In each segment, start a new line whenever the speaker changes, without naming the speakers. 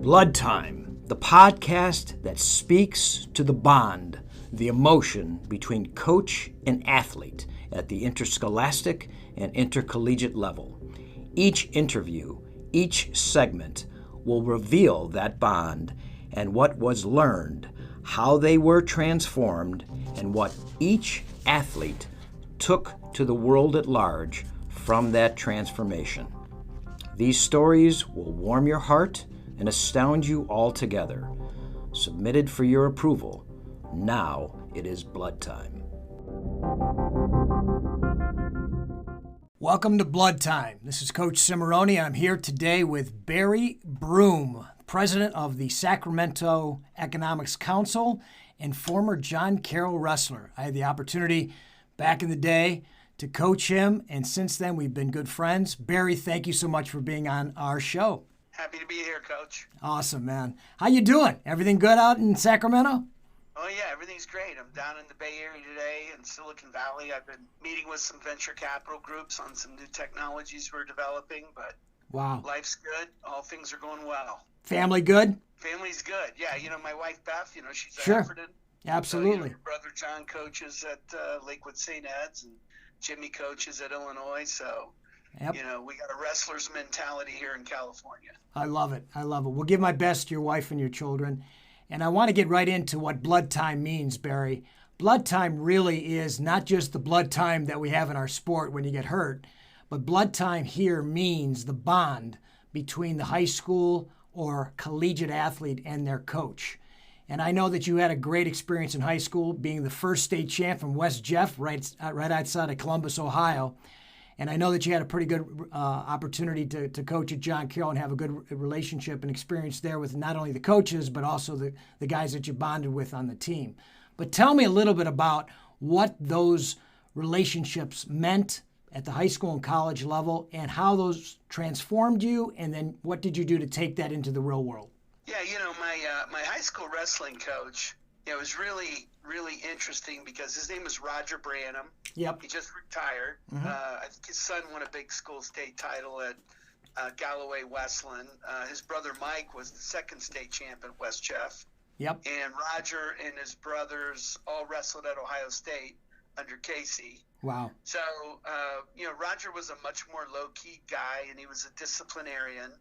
Blood Time, the podcast that speaks to the bond, the emotion between coach and athlete at the interscholastic and intercollegiate level. Each interview, each segment will reveal that bond and what was learned, how they were transformed, and what each athlete took to the world at large from that transformation. These stories will warm your heart and astound you altogether. Submitted for your approval. Now it is Blood Time. Welcome to Blood Time. This is Coach Cimarroni. I'm here today with Barry Broome, president of the Sacramento Economics Council and former John Carroll wrestler. I had the opportunity back in the day to coach him, and since then we've been good friends. Barry, thank you so much for being on our show.
Happy to be here, Coach.
Awesome, man. How you doing? Everything good out in Sacramento?
Oh, yeah, everything's great. I'm down in the Bay Area today in Silicon Valley. I've been meeting with some venture capital groups on some new technologies we're developing, but
wow,
life's good. All things are going well.
Family good?
Family's good. Yeah, my wife, Beth, she's
sure.
at Efferton.
Absolutely.
So, brother John coaches at Lakewood St. Ed's, and Jimmy coaches at Illinois, so... Yep. We got a wrestler's mentality here in California.
I love it. We'll give my best to your wife and your children. And I want to get right into what blood time means, Barry. Blood time really is not just the blood time that we have in our sport when you get hurt, but blood time here means the bond between the high school or collegiate athlete and their coach. And I know that you had a great experience in high school, being the first state champ from West Jeff, right outside of Columbus, Ohio. And I know that you had a pretty good opportunity to coach at John Carroll and have a good relationship and experience there with not only the coaches, but also the guys that you bonded with on the team. But tell me a little bit about what those relationships meant at the high school and college level and how those transformed you, and then what did you do to take that into the real world?
Yeah, my high school wrestling coach, it was really, really interesting because his name was Roger Branham.
Yep.
He just retired.
Mm-hmm.
I think his son won a big school state title at Galloway Westland. His brother Mike was the second state champ at West Jeff.
Yep.
And Roger and his brothers all wrestled at Ohio State under Casey.
Wow.
So, Roger was a much more low-key guy, and he was a disciplinarian.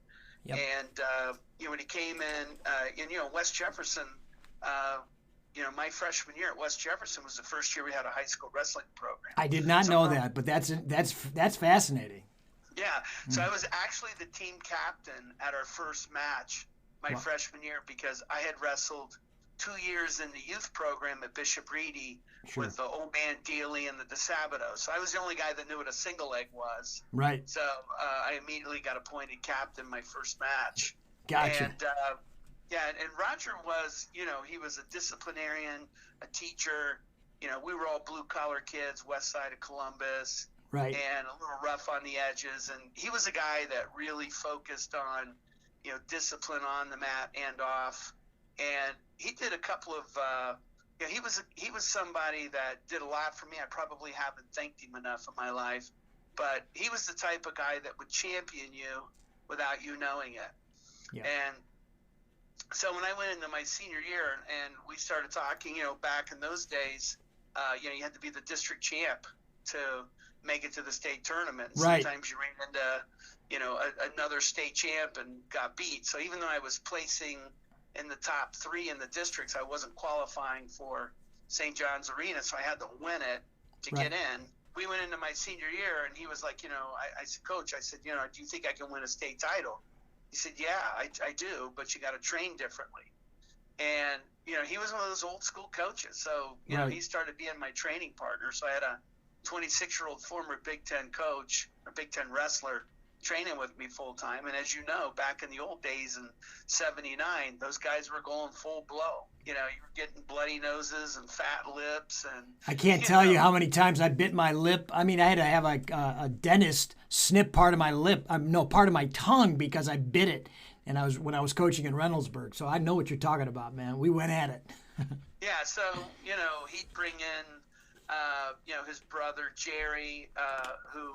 Yep. And, when he came in, West Jefferson, my freshman year at West Jefferson was the first year we had a high school wrestling program.
I did not know that, but that's fascinating.
Yeah. So I was actually the team captain at our first match my freshman year because I had wrestled 2 years in the youth program at Bishop Reedy with the Old Man Dealey and the DeSabato. So I was the only guy that knew what a single leg was.
Right.
So I immediately got appointed captain my first match.
Gotcha.
And, and Roger was, he was a disciplinarian, a teacher. We were all blue-collar kids, west side of Columbus,
right, and
a little rough on the edges. And he was a guy that really focused on, discipline on the mat and off. And he did a couple of, he was somebody that did a lot for me. I probably haven't thanked him enough in my life. But he was the type of guy that would champion you without you knowing it. Yeah. And so when I went into my senior year and we started talking, back in those days, you had to be the district champ to make it to the state tournament.
Right.
Sometimes you ran into, another state champ and got beat. So even though I was placing in the top 3 in the districts, I wasn't qualifying for St. John's Arena, so I had to win it to get in. We went into my senior year, and he was like, I said, Coach, do you think I can win a state title? He said, yeah, I do, but you got to train differently. And, he was one of those old school coaches. So, he started being my training partner. So I had a 26-year-old former Big Ten coach, or Big Ten wrestler, training with me full time. And as you know, back in the old days in '79, those guys were going full blow. You were getting bloody noses and fat lips. And
I can't tell you how many times I bit my lip. I mean, I had to have a dentist snip part of my lip, part of my tongue because I bit it. And when I was coaching in Reynoldsburg. So I know what you're talking about, man. We went at it.
Yeah, so, he'd bring in, his brother Jerry, who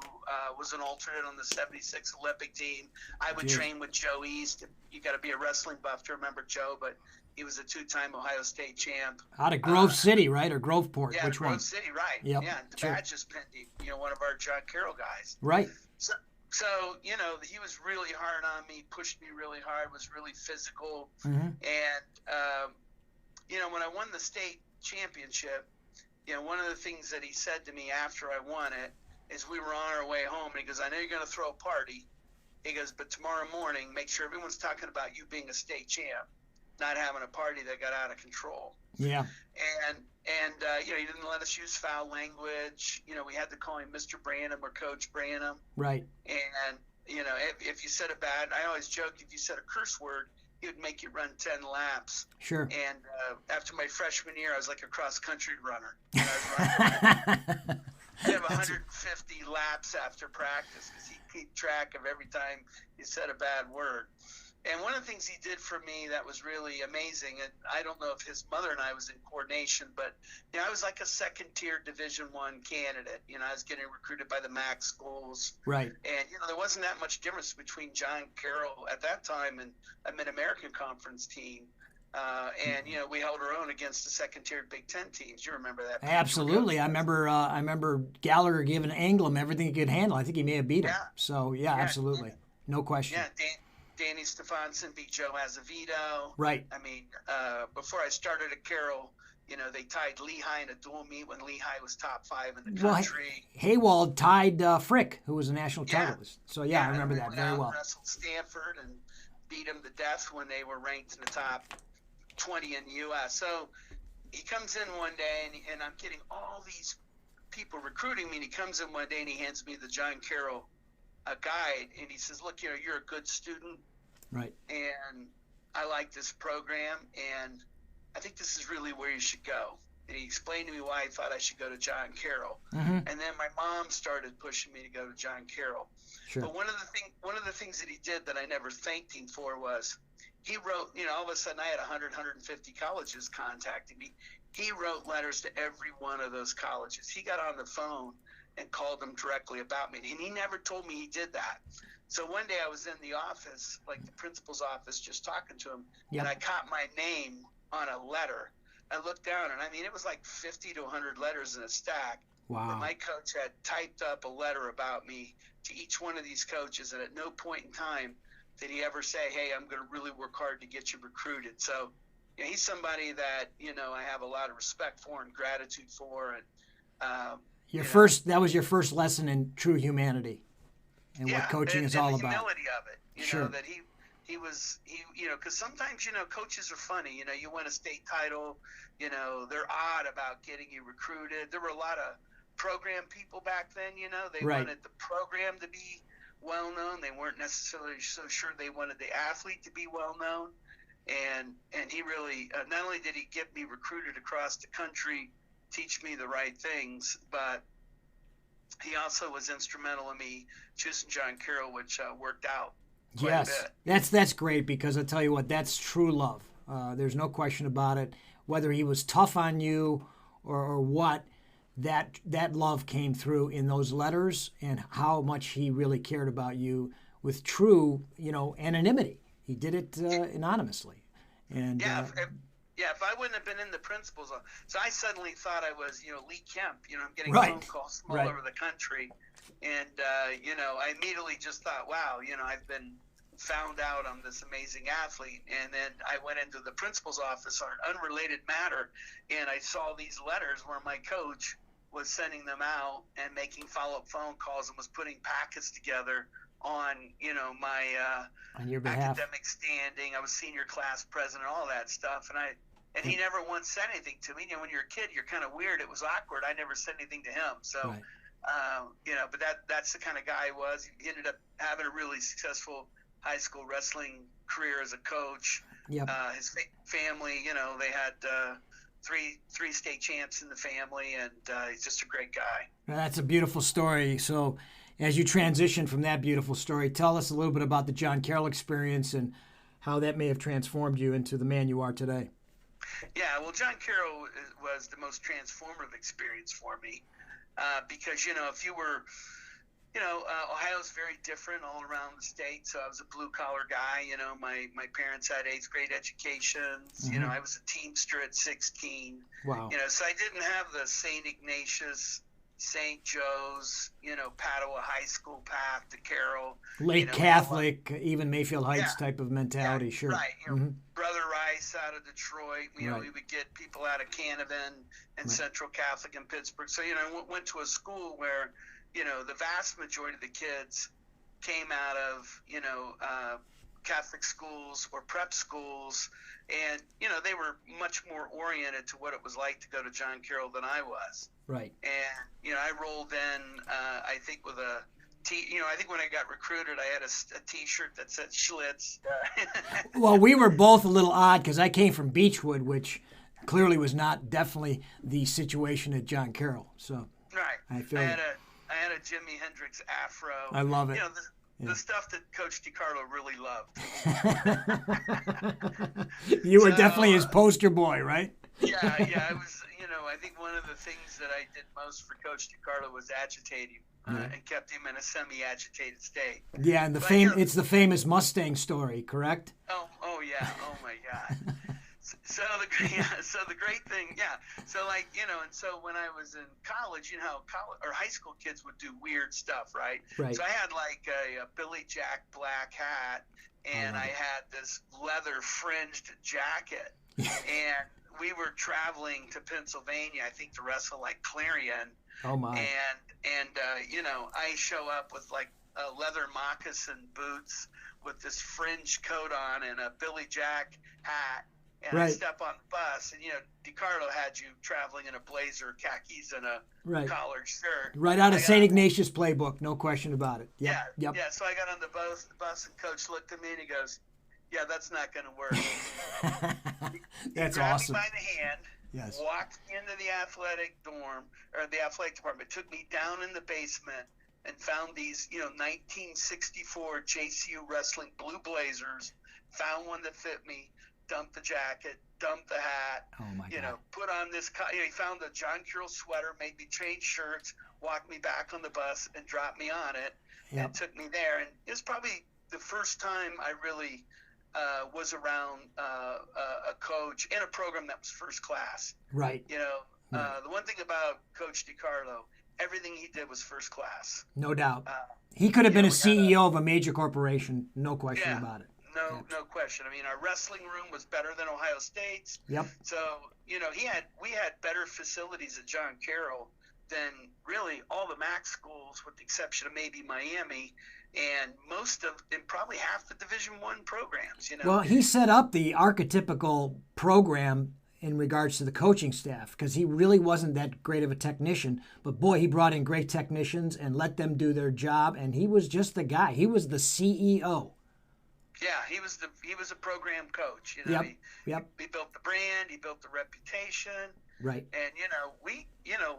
was an alternate on the 76 Olympic team. I would
Jeez.
train with Joe East. You got to be a wrestling buff to remember Joe, but he was a two-time Ohio State champ.
Out of Grove City, right? Or Groveport?
Yeah,
Which
Grove
one?
City, right.
Yep.
Yeah, the
Sure.
badges pinned him, one of our John Carroll guys.
Right.
So, he was really hard on me, pushed me really hard, was really physical.
Mm-hmm.
And, when I won the state championship, one of the things that he said to me after I won it is we were on our way home, and he goes, I know you're going to throw a party. He goes, but tomorrow morning, make sure everyone's talking about you being a state champ, not having a party that got out of control.
Yeah.
And he didn't let us use foul language. We had to call him Mr. Branham or Coach Branham.
Right.
And, if you said I always joke, if you said a curse word, he would make you run 10 laps.
Sure.
And after my freshman year, I was like a cross-country runner. I was running. I'd have 150 laps after practice because he'd keep track of every time you said a bad word. And one of the things he did for me that was really amazing, and I don't know if his mother and I was in coordination, but I was like a second-tier Division I candidate. I was getting recruited by the MAC schools.
Right.
And, there wasn't that much difference between John Carroll at that time and a Mid-American Conference team. And we held our own against the second-tier Big Ten teams. You remember that?
Absolutely. I remember Gallagher giving Anglem everything he could handle. I think he may have beat him.
Yeah.
So, yeah, absolutely. No question.
Yeah, Danny Stefanson beat Joe Azevedo.
Right.
I mean, before I started at Carroll, they tied Lehigh in a dual meet when Lehigh was top 5 in the country.
Haywald tied Frick, who was a national titleist. So, I remember that very well.
Wrestled Stanford and beat them to death when they were ranked in the top 20 in the U.S. So he comes in one day, and I'm getting all these people recruiting me, and he comes in one day and he hands me the John Carroll guide, and he says, look, you're a good student.
Right.
And I like this program, and I think this is really where you should go. And he explained to me why he thought I should go to John Carroll.
Mm-hmm.
And then my mom started pushing me to go to John Carroll.
Sure.
But one of the things that he did that I never thanked him for was he wrote, all of a sudden I had 150 colleges contacting me. He wrote letters to every one of those colleges. He got on the phone and called them directly about me. And he never told me he did that. So one day I was in the office, like the principal's office, just talking to him,
Yep.
and I caught my name on a letter. I looked down, and it was like 50 to 100 letters in a stack.
Wow.
And my coach had typed up a letter about me to each one of these coaches, and at no point in time did he ever say, hey, I'm going to really work hard to get you recruited. So he's somebody that, I have a lot of respect for and gratitude for. And
that was your first lesson in true humanity and what coaching is all
the
about.
Humility of it,
Sure.
that he was, because sometimes, coaches are funny. You win a state title, they're odd about getting you recruited. There were a lot of program people back then, they
Right.
wanted the program to be well known. They weren't necessarily so sure they wanted the athlete to be well known. And he really, not only did he get me recruited across the country, teach me the right things, but he also was instrumental in me choosing John Carroll, which worked out quite a bit.
That's great, because I tell you what, that's true love. There's no question about it. Whether he was tough on you or what, that love came through in those letters, and how much he really cared about you with true, anonymity. He did it anonymously. And
if I wouldn't have been in the principal's office, so I suddenly thought I was, Lee Kemp. I'm getting
Right.
phone calls from all
Right.
over the country, and I immediately just thought, wow, I've been found out I'm this amazing athlete. And then I went into the principal's office on an unrelated matter, and I saw these letters where my coach was sending them out and making follow-up phone calls and was putting packets together on, my
on your behalf.
academic standing. I was senior class president, all that stuff. And he never once said anything to me. When you're a kid, you're kind of weird. It was awkward. I never said anything to him. So,
Right.
But that's the kind of guy he was. He ended up having a really successful high school wrestling career as a coach.
Yep.
His family, they had three state champs in the family, and he's just a great guy.
That's a beautiful story. So as you transition from that beautiful story, tell us a little bit about the John Carroll experience and how that may have transformed you into the man you are today.
Yeah, well, John Carroll was the most transformative experience for me because, if you were, Ohio's very different all around the state. So I was a blue collar guy. My parents had eighth grade educations.
Mm-hmm.
I was a Teamster at 16.
Wow.
So I didn't have the St. Ignatius, St. Joe's, Padua High School path to Carroll.
Late Catholic, even Mayfield Heights type of mentality,
yeah,
sure.
Right.
Mm-hmm.
Brother Rice out of Detroit. We would get people out of Canevin and Central Catholic in Pittsburgh. So, I went to a school where, the vast majority of the kids came out of, Catholic schools or prep schools. And, they were much more oriented to what it was like to go to John Carroll than I was.
Right.
And, I rolled in, I think with a I think when I got recruited, I had a T-shirt that said Schlitz.
Well, we were both a little odd because I came from Beechwood, which clearly was not definitely the situation at John Carroll. So
right.
I
had a Jimi Hendrix afro.
I love it.
The stuff that Coach DiCarlo really loved.
You were definitely his poster boy, right?
Yeah. I was. I think one of the things that I did most for Coach DiCarlo was agitate him. And kept him in a semi-agitated state.
Yeah, and it's the famous Mustang story, correct?
Oh yeah, oh my God. So the great thing, So and so when I was in college, college or high school kids would do weird stuff, right?
Right.
So I had like a Billy Jack black hat, and I had this leather fringed jacket, and we were traveling to Pennsylvania, I think, to wrestle like Clarion.
Oh my!
And I show up with like leather moccasin boots with this fringe coat on and a Billy Jack hat, and I step on the bus, and DiCarlo had you traveling in a blazer, khakis, and a collared shirt.
Right out of St. Ignatius playbook, no question about it. Yep.
Yeah. So I got on the bus, and Coach looked at me and he goes, "Yeah, that's not going to work."
That's
he
awesome.
grabbed me by the hand.
Yes.
Walked into the athletic dorm or the athletic department, took me down in the basement and found these, 1964 JCU wrestling blue blazers, found one that fit me, dumped the jacket, dumped the hat,
oh my God.
Put on this, he found a John Carroll sweater, made me change shirts, walked me back on the bus and dropped me on it and took me there. And it was probably the first time I really was around a coach in a program that was first class.
Right.
The one thing about Coach DiCarlo, everything he did was first class.
No doubt. He could have been a CEO of a major corporation, no question about it.
No question. I mean, our wrestling room was better than Ohio State's.
Yep.
So, we had better facilities at John Carroll than really all the MAC schools, with the exception of maybe Miami, and probably half the Division I programs.
Well, he set up the archetypical program in regards to the coaching staff because he really wasn't that great of a technician. But boy, he brought in great technicians and let them do their job, and he was just the guy. He was the CEO.
Yeah, he was a program coach.
Yep.
He built the brand, he built the reputation.
Right.
And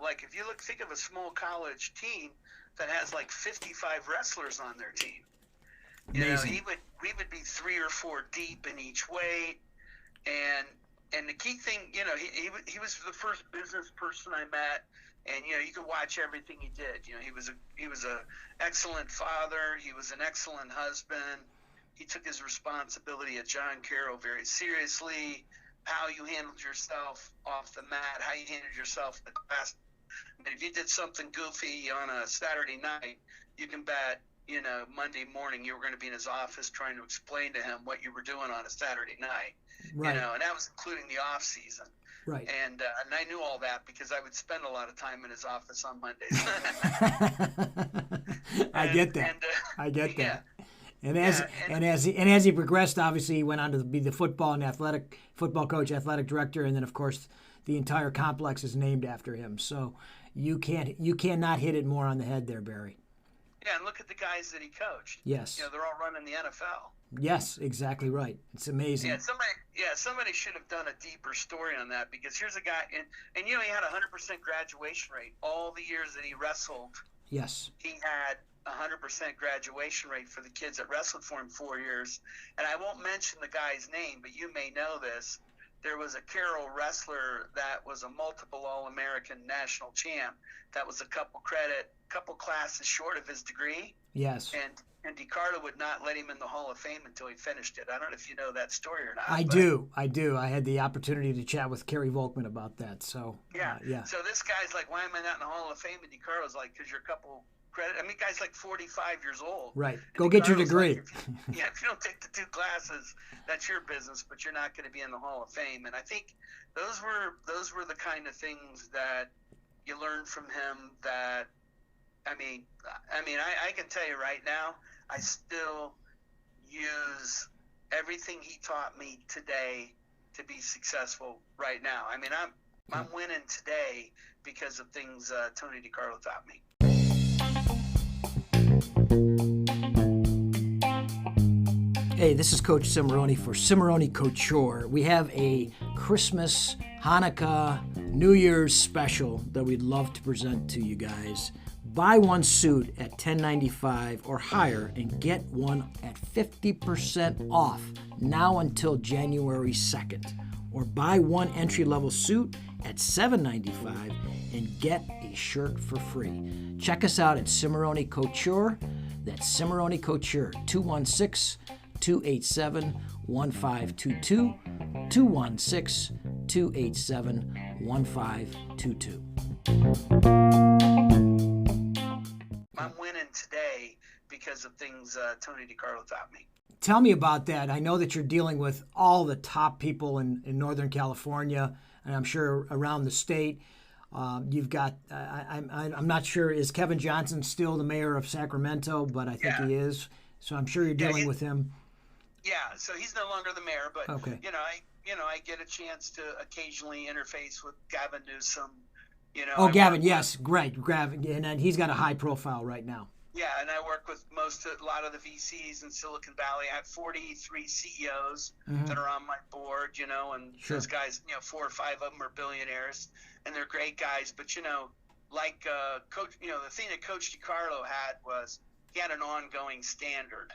like if you think of a small college team that has like 55 wrestlers on their team.
Amazing.
We would be 3 or 4 deep in each weight, and the key thing, he was the first business person I met, and you could watch everything he did. He was a excellent father. He was an excellent husband. He took his responsibility at John Carroll very seriously. How you handled yourself off the mat, how you handled yourself in the class. And if you did something goofy on a Saturday night, you can bet, Monday morning you were going to be in his office trying to explain to him what you were doing on a Saturday night.
Right.
And that was including the off season.
Right.
And I knew all that because I would spend a lot of time in his office on Mondays.
I get that. And as he progressed, obviously he went on to be the football coach, athletic director, and then of course the entire complex is named after him. So you cannot hit it more on the head there, Barry.
Yeah, and look at the guys that he coached.
Yes.
They're all running the NFL.
Yes, exactly right. It's amazing.
Somebody should have done a deeper story on that, because here's a guy, and he had 100% graduation rate all the years that he wrestled.
Yes.
He had 100% graduation rate for the kids that wrestled for him 4 years. And I won't mention the guy's name, but you may know this. there was a Carroll wrestler that was a multiple All-American national champ that was a couple classes short of his degree.
Yes.
And DiCarlo would not let him in the Hall of Fame until he finished it. I don't know if you know that story or not.
I do. I had the opportunity to chat with Kerry Volkman about that. So
yeah.
Yeah.
So this guy's like, why am I not in the Hall of Fame? And DiCarlo's like, because you're a couple credit. I mean, guy's like 45 years old.
Right. Go get your degree.
Like, if you don't take the 2 classes, that's your business, but you're not going to be in the Hall of Fame. And I think those were the kind of things that you learned from him. That I can tell you right now, I still use everything he taught me today to be successful right now. I mean, I'm winning today because of things Tony DiCarlo taught me.
Hey, this is Coach Cimarroni for Cimarroni Couture. We have a Christmas, Hanukkah, New Year's special that we'd love to present to you guys. Buy one suit at $10.95 or higher and get one at 50% off now until January 2nd. Or buy one entry-level suit at $7.95 and get a shirt for free. Check us out at Cimarroni Couture. That's Cimarroni Couture, 216-287-1522, 216-287-1522.
I'm winning today because of things Tony DiCarlo taught me.
Tell me about that. I know that you're dealing with all the top people in Northern California, and I'm sure around the state. You've got, I'm not sure, is Kevin Johnson still the mayor of Sacramento? But I think he is. So I'm sure you're dealing with him.
Yeah, so he's no longer the mayor, but
okay.
I get a chance to occasionally interface with Gavin Newsom.
Gavin, yes, great, Gavin, and he's got a high profile right now.
Yeah, and I work with a lot of the VCs in Silicon Valley. I have 43 CEOs that are on my board, and those guys, 4 or 5 of them are billionaires, and they're great guys. But Coach, the thing that Coach DiCarlo had was he had an ongoing standard,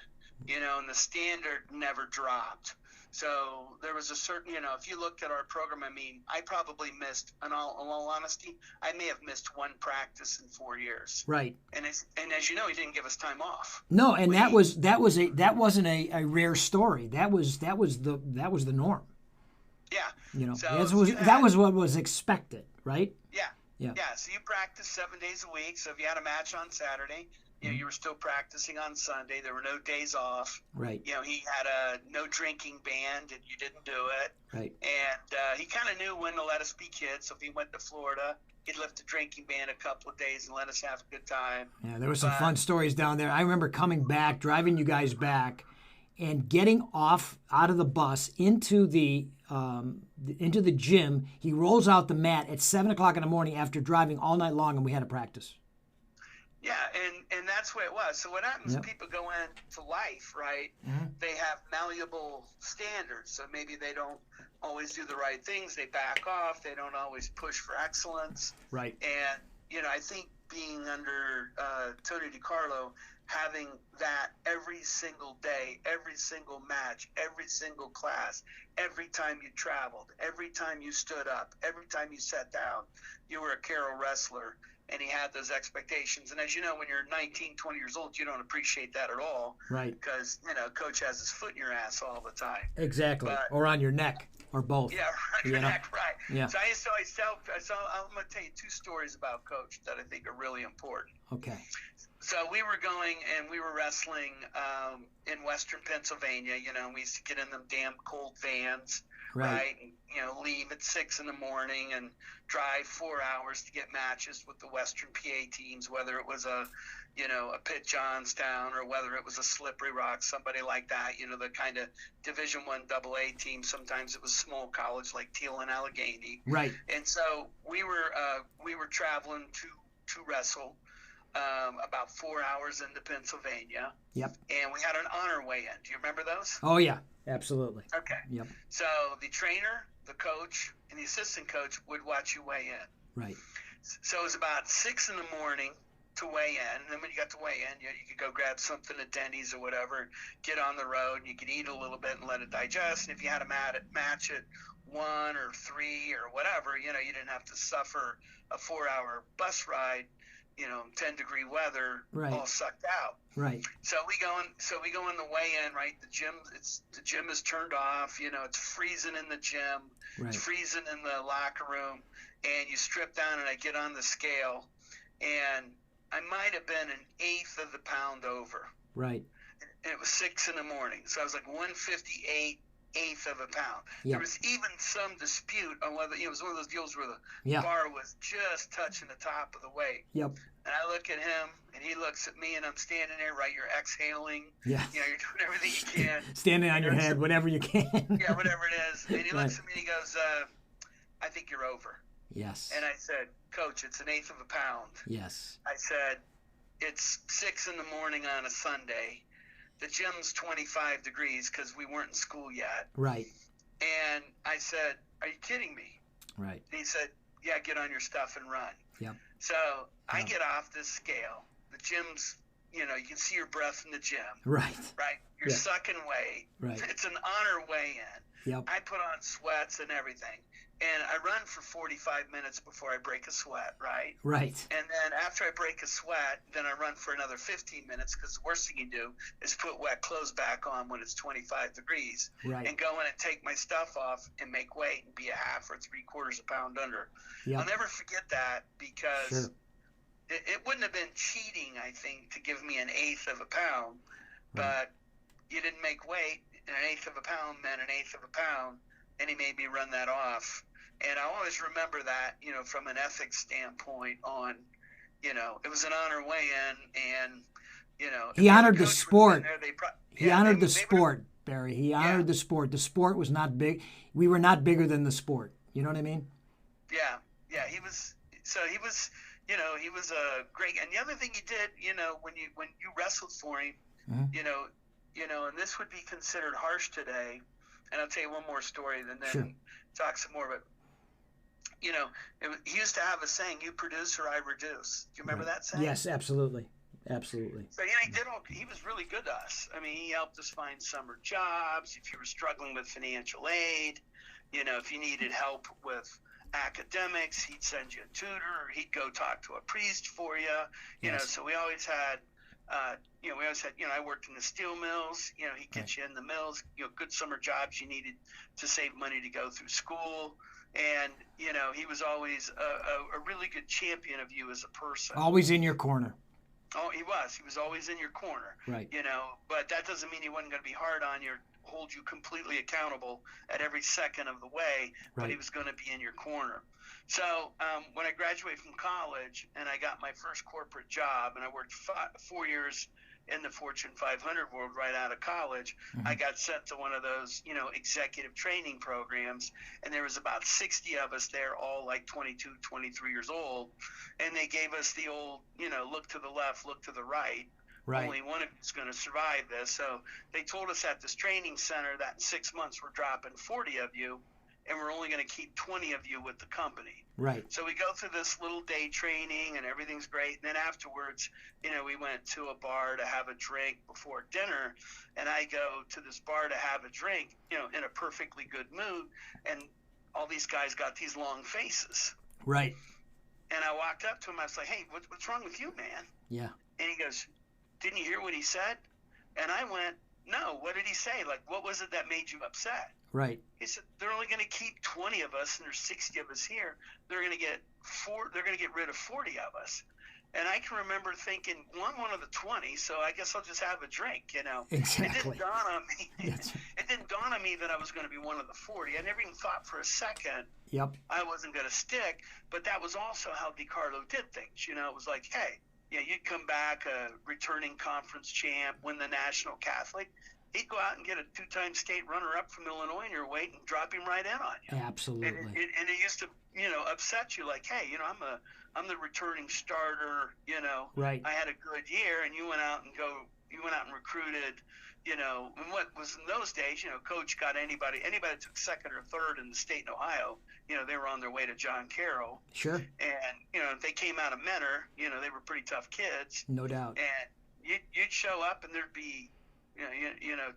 and the standard never dropped. So there was a certain, if you looked at our program, I probably missed, in all honesty, I may have missed 1 practice in 4 years.
Right.
And as you know, he didn't give us time off.
No, and that wasn't a rare story. That was the norm.
Yeah.
That was what was expected, right?
Yeah.
Yeah.
Yeah. So you practice 7 days a week. So if you had a match on Saturday, you were still practicing on Sunday. There were no days off.
Right.
He had a no drinking ban, and you didn't do it.
Right.
And he kind of knew when to let us be kids. So if he went to Florida, he'd lift the drinking ban a couple of days and let us have a good time. Yeah,
there were some fun stories down there. I remember coming back, driving you guys back, and getting off out of the bus into the gym. He rolls out the mat at 7:00 in the morning after driving all night long, and we had a practice.
Yeah, and that's what it was. So what happens is people go into life, right? Mm-hmm. They have malleable standards. So maybe they don't always do the right things. They back off. They don't always push for excellence.
Right.
And, I think being under Tony DiCarlo, having that every single day, every single match, every single class, every time you traveled, every time you stood up, every time you sat down, you were a Carroll wrestler. And he had those expectations. And as you know, when you're 19, 20 years old, you don't appreciate that at all.
Right.
Because, Coach has his foot in your ass all the time.
Exactly. Or on your neck, or both.
Yeah, on your neck, right.
Yeah.
So I'm going to tell you 2 stories about Coach that I think are really important.
Okay.
So we were wrestling in Western Pennsylvania. We used to get in them damn cold vans. Right. And, leave at 6 in the morning and drive 4 hours to get matches with the Western PA teams, whether it was a Pitt Johnstown or whether it was a Slippery Rock, somebody like that, the kind of Division I AA team. Sometimes it was small college like Teal and Allegheny.
Right.
And so we were traveling to wrestle about 4 hours into Pennsylvania.
Yep.
And we had an honor weigh-in. Do you remember those?
Oh, yeah. Absolutely.
Okay.
Yep.
So the trainer, the coach, and the assistant coach would watch you weigh in.
Right.
So it was about 6 in the morning to weigh in. And then when you got to weigh in, you could go grab something at Denny's or whatever, get on the road, and you could eat a little bit and let it digest. And if you had a match at 1 or 3 or whatever. You didn't have to suffer a 4-hour bus ride, 10-degree weather,
Right.
all sucked out.
Right.
So we go in the weigh-in, right? The gym is turned off. It's freezing in the gym.
Right.
It's freezing in the locker room, and you strip down, and I get on the scale, and I might have been 1/8 of the pound over.
Right.
And it was 6 in the morning, so I was like 158, 1/8 of a pound.
Yep.
There was even some dispute on whether it was one of those deals where the
Yeah.
bar was just touching the top of the weight.
Yep.
And I look at him, and he looks at me, and I'm standing there, right? You're exhaling.
Yeah.
You're doing everything you can.
Standing on your head, whatever you can.
Yeah, whatever it is. And he
Right.
looks at me, and he goes, I think you're over.
Yes.
And I said, Coach, it's 1/8 of a pound.
Yes.
I said, it's 6 in the morning on a Sunday. The gym's 25 degrees because we weren't in school yet.
Right.
And I said, are you kidding me?
Right.
And he said, yeah, get on your stuff and run.
Yep.
So I
Yep.
get off this scale. The gym's, you can see your breath in the gym.
Right.
Right? You're
Yeah.
sucking weight.
Right.
It's an honor weigh-in.
Yep.
I put on sweats and everything. And I run for 45 minutes before I break a sweat, right?
Right.
And then after I break a sweat, then I run for another 15 minutes because the worst thing you do is put wet clothes back on when it's 25 degrees
Right.
and go in and take my stuff off and make weight and be a 1/2 or 3/4 a pound under.
Yep.
I'll never forget that because
Sure.
it wouldn't have been cheating, I think, to give me 1/8 of a pound, but you didn't make weight, and 1/8 of a pound meant 1/8 of a pound, and he made me run that off. And I always remember that, from an ethics standpoint on, it was an honor weigh-in, and,
He honored the sport. He honored the
they
sport, Barry. He honored the sport. The sport was not big. We were not bigger than the sport. You know what I mean?
Yeah, he was. So he was, he was a great. And the other thing he did, when you wrestled for him,
Mm-hmm.
and this would be considered harsh today. And I'll tell you one more story, and then
Sure.
talk some more. But he used to have a saying: "You produce or I reduce." Do you remember that saying?
Yes, absolutely. Absolutely.
So he was really good to us. I mean, he helped us find summer jobs. If you were struggling with financial aid, if you needed help with academics, he'd send you a tutor. He'd go talk to a priest for you.
Yes.
So we always had, I worked in the steel mills. He'd get you in the mills. Good summer jobs you needed to save money to go through school. And he was always a really good champion of you as a person.
Always in your corner.
Oh, he was. He was always in your corner.
Right.
But that doesn't mean he wasn't going to be hard on you, hold you completely accountable at every second of the way, but he was going to be in your corner. So when I graduated from college and I got my first corporate job, and I worked 4 years in the Fortune 500 world right out of college,
Mm-hmm.
I got sent to one of those, executive training programs, and there was about 60 of us there, all like 22, 23 years old, and they gave us the old, look to the left, look to the right.
Right.
Only one of you is going to survive this. So they told us at this training center that in 6 months we're dropping 40 of you, and we're only going to keep 20 of you with the company.
Right.
So we go through this little day training, and everything's great. And then afterwards, we went to a bar to have a drink before dinner, and I go to this bar to have a drink, in a perfectly good mood, and all these guys got these long faces.
Right.
And I walked up to him. I was like, hey, what's wrong with you, man?
Yeah.
And he goes, didn't you hear what he said? And I went, no, what did he say? Like, what was it that made you upset?
Right.
He said, they're only going to keep 20 of us, and there's 60 of us here. They're going to get rid of 40 of us. And I can remember thinking, well, I'm one of the 20, so I guess I'll just have a drink,
Exactly.
It didn't dawn on me.
Yes.
It didn't dawn on me that I was going to be one of the 40. I never even thought for a second
Yep.
I wasn't going to stick, but that was also how DiCarlo did things. It was like, hey, you'd come back a returning conference champ, win the National Catholic. He'd go out and get a 2-time state runner-up from Illinois in your weight and drop him right in on you.
Absolutely.
And it used to, upset you, like, hey, I'm the returning starter.
Right.
I had a good year, and you went out and recruited. And what was in those days, coach got anybody that took second or third in the state in Ohio, they were on their way to John Carroll.
Sure.
And, they came out of Mentor, they were pretty tough kids.
No doubt.
And you'd show up, and there'd be,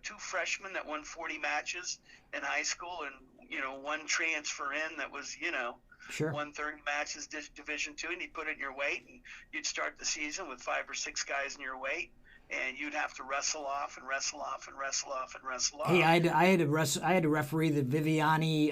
2 freshmen that won 40 matches in high school, and one transfer in that was,
Sure.
won 30 matches Division II, and he'd put it in your weight, and you'd start the season with 5 or 6 guys in your weight, and you'd have to wrestle off and wrestle off and wrestle off and wrestle off.
Hey, I had to referee the Viviani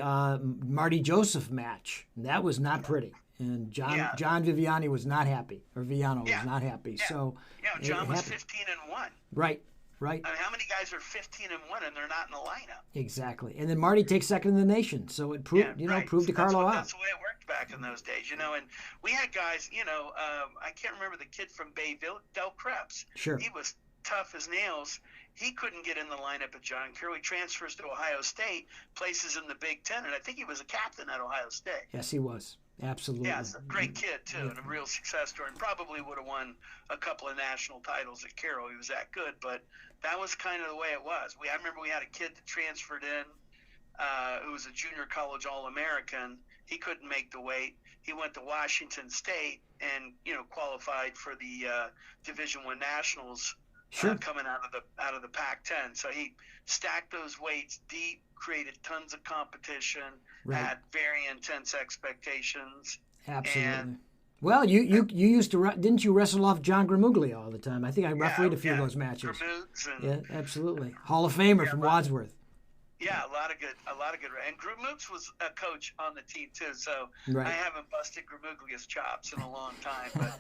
Marty Joseph match. That was not pretty, and John Viviani was not happy, or Viano was not happy.
Yeah.
So
John was 15-1.
Right.
I mean, how many guys are 15-1 and they're not in the lineup?
Exactly. And then Marty takes second in the nation, so it proved proved DiCarlo out.
That's the way it worked back in those days, And we had guys, I can't remember the kid from Bayville, Del Krebs.
Sure.
He was tough as nails. He couldn't get in the lineup at John Carroll. He transfers to Ohio State, places in the Big Ten, and I think he was a captain at Ohio State.
Yes, he was. Absolutely.
Yeah, he's a great kid, too, and a real success story, and probably would have won a couple of national titles at Carroll. He was that good, but that was kind of the way it was. I remember we had a kid that transferred in who was a junior college All-American. He couldn't make the weight. He went to Washington State and, qualified for the Division I Nationals.
Sure.
Coming out of the Pac-10, so he stacked those weights deep, created tons of competition, had very intense expectations.
Absolutely.
And,
well, you used to didn't you wrestle off John Gramuglia all the time? I think I refereed a few of those matches. Yeah, absolutely. Hall of Famer from Wadsworth.
Yeah, a lot of good. And Grumooks was a coach on the team too, so
right.
I haven't busted Gramuglia's chops in a long time. But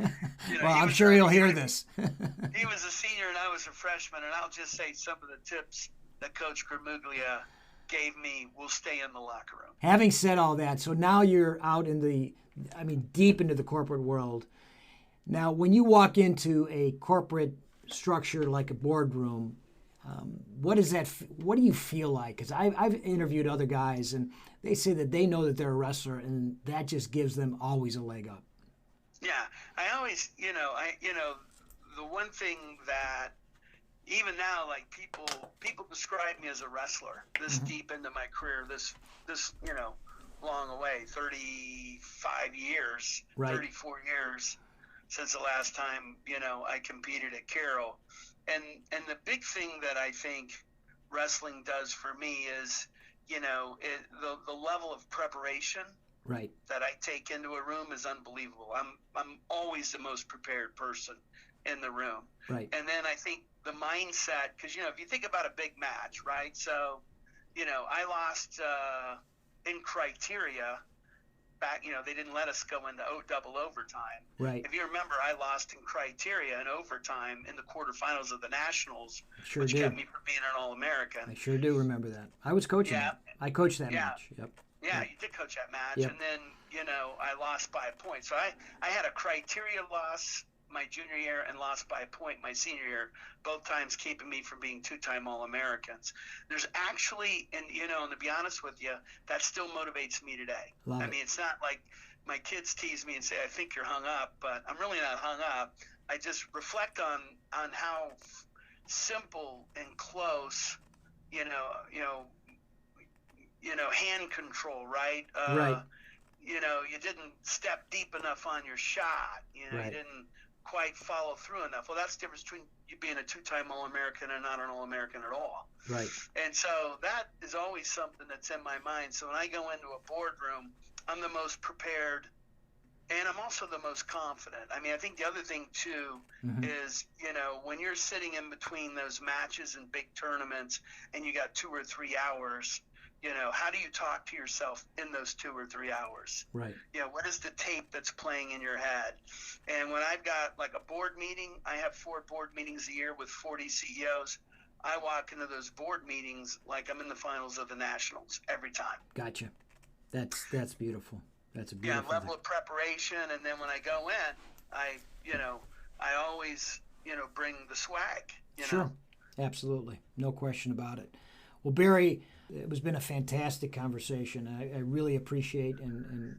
well, I'm sure he'll hear this.
He was a senior and I was a freshman, and I'll just say some of the tips that Coach Gramuglia gave me will stay in the locker room.
Having said all that, so now you're out in deep into the corporate world. Now, when you walk into a corporate structure like a boardroom, what do you feel like? Because I've interviewed other guys, and they say that they know that they're a wrestler, and that just gives them always a leg up.
Yeah, I always, the one thing that even now, like people describe me as a wrestler this deep into my career, this long away, 35 years,
right.
34 years since the last time, I competed at Carroll. And the big thing that I think wrestling does for me is, the level of preparation
right.
that I take into a room is unbelievable. I'm always the most prepared person in the room.
Right.
And then I think the mindset, because, if you think about a big match, right? So, I lost in criteria back, they didn't let us go into double overtime.
Right.
If you remember, I lost in criteria in overtime in the quarterfinals of the Nationals,
sure
which
do.
kept me from being an All-American.
I sure do remember that. I was coaching that. I coached that match. Yep.
Yeah, you did coach that match.
Yep.
And then, I lost by a point. So I had a criteria loss my junior year and lost by a point my senior year, both times keeping me from being 2-time All-Americans. There's actually, and to be honest with you, that still motivates me today. I mean, it's not like my kids tease me and say, I think you're hung up, but I'm really not hung up. I just reflect on how simple and close, hand control, right?
Right.
You didn't step deep enough on your shot.
Right.
You didn't quite follow through enough. Well, that's the difference between you being a 2-time All-American and not an All-American at all.
Right.
And so that is always something that's in my mind. So when I go into a boardroom, I'm the most prepared, and I'm also the most confident. I mean, I think the other thing, too, is, when you're sitting in between those matches and big tournaments and you got 2 or 3 hours, how do you talk to yourself in those 2 or 3 hours?
Right.
What is the tape that's playing in your head? And when I've got like a board meeting, I have 4 board meetings a year with 40 CEOs. I walk into those board meetings like I'm in the finals of the Nationals every time.
Gotcha. That's beautiful. That's a beautiful
level
thing.
of preparation, and then when I go in, I always bring the swag.
Sure. Absolutely. No question about it. Well, Barry, it has been a fantastic conversation. I really appreciate and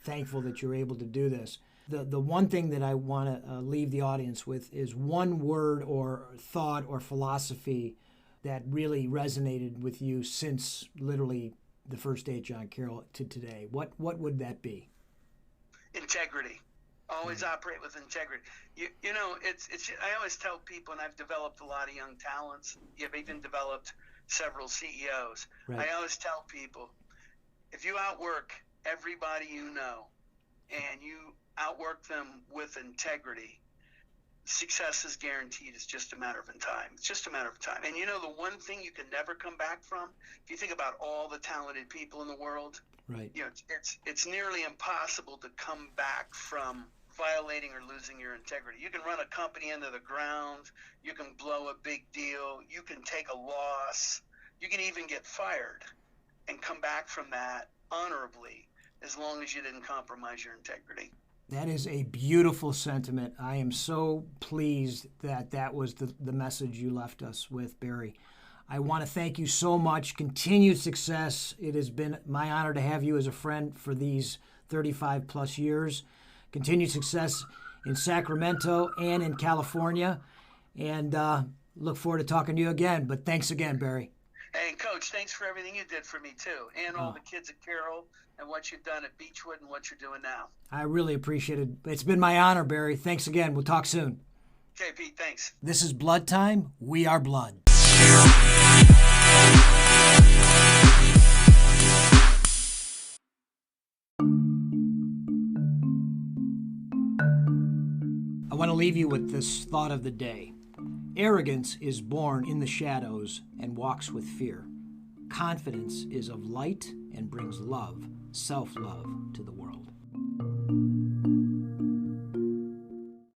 thankful that you're able to do this. The one thing that I want to leave the audience with is one word or thought or philosophy that really resonated with you since literally the first day at John Carroll to today. What would that be?
Integrity. Always operate with integrity. It's. I always tell people, and I've developed a lot of young talents. You've even developed several CEOs.
Right.
I always tell people, If you outwork everybody you know and you outwork them with integrity, success is guaranteed. It's just a matter of time. It's just a matter of time. And you know, the one thing you can never come back from, if you think about all the talented people in the world,
right?
You know, it's nearly impossible to come back from violating or losing your integrity. You can run a company into the ground. You can blow a big deal. You can take a loss. You can even get fired and come back from that honorably, as long as you didn't compromise your integrity.
That is a beautiful sentiment. I am so pleased that was the message you left us with, Barry. I want to thank you so much. Continued success. It has been my honor to have you as a friend for these 35 plus years. Continued success in Sacramento and in California. And look forward to talking to you again. But thanks again, Barry.
And Coach, thanks for everything you did for me too, and all the kids at Carroll, and what you've done at Beechwood and what you're doing now.
I really appreciate it. It's been my honor, Barry. Thanks again. We'll talk soon.
Okay, Pete, thanks.
This is Blood Time. We are blood. I want to leave you with this thought of the day. Arrogance is born in the shadows and walks with fear. Confidence is of light and brings love, self-love, to the world.